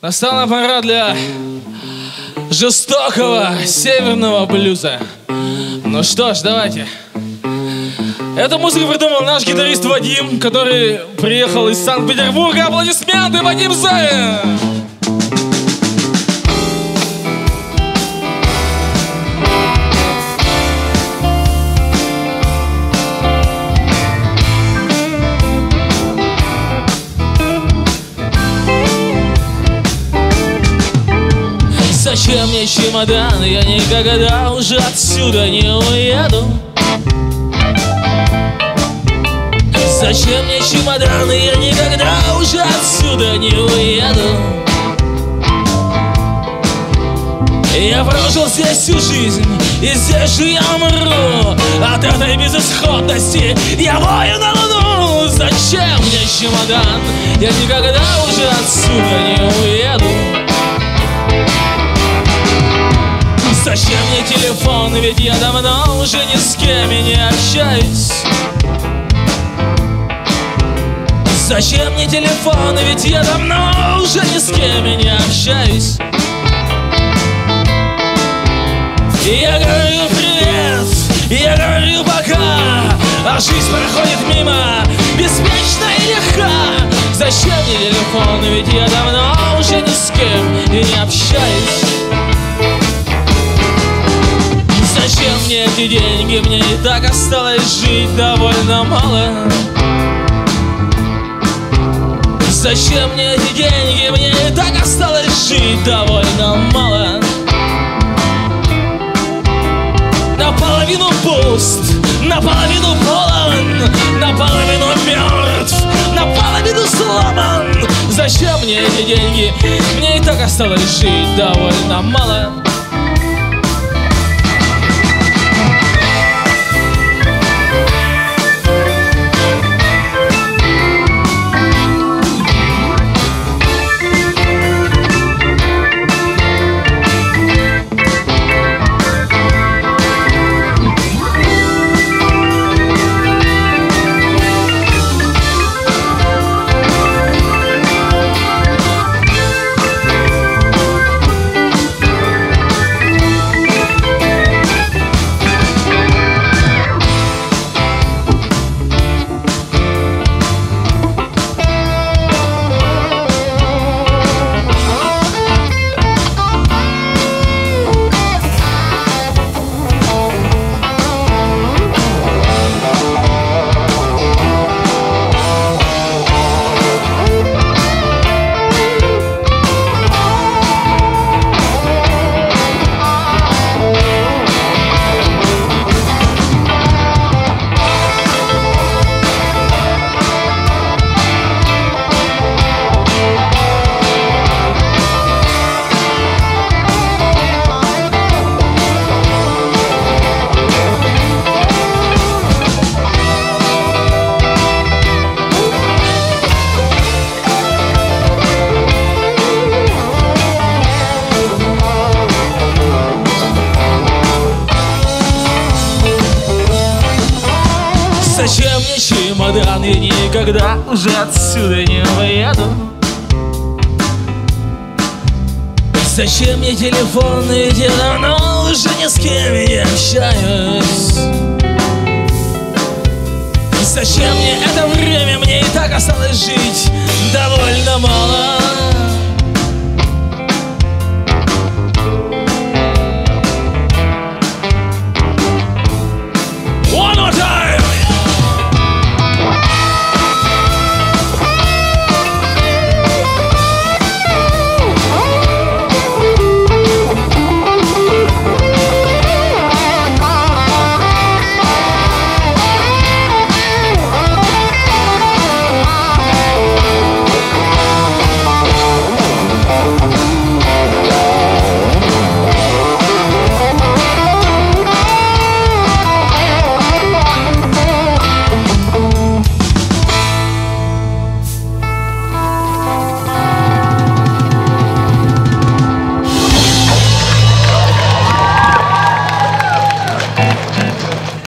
Настала пора для жестокого северного блюза. Ну что ж, давайте. Эту музыку придумал наш гитарист Вадим, который приехал из Санкт-Петербурга. Аплодисменты, Вадим Зая! Зачем мне чемодан? Я никогда уже отсюда не уеду. Зачем мне чемодан? Я никогда уже отсюда не уеду. Я прожил здесь всю жизнь, и здесь же я умру. От этой безысходности я вою на луну. Зачем мне чемодан? Я никогда уже отсюда не уеду. Зачем мне телефон, ведь я давно уже ни с кем не общаюсь. Зачем мне телефон, ведь я давно уже ни с кем не общаюсь. Я говорю привет, я говорю пока, а жизнь проходит мимо, беспечно и легка. Зачем мне телефон, ведь я давно уже ни с кем не общаюсь. Зачем мне эти деньги, мне и так осталось жить довольно мало. Зачем мне эти деньги, мне и так осталось жить довольно мало. Наполовину пуст, наполовину полон, наполовину мертв, наполовину сломан. Зачем мне эти деньги, мне и так осталось жить довольно мало. Зачем мне чемодан, я никогда уже отсюда не уеду. Зачем мне телефон, ведь я давно уже ни с кем не общаюсь. Зачем мне это время, мне и так осталось жить довольно мало.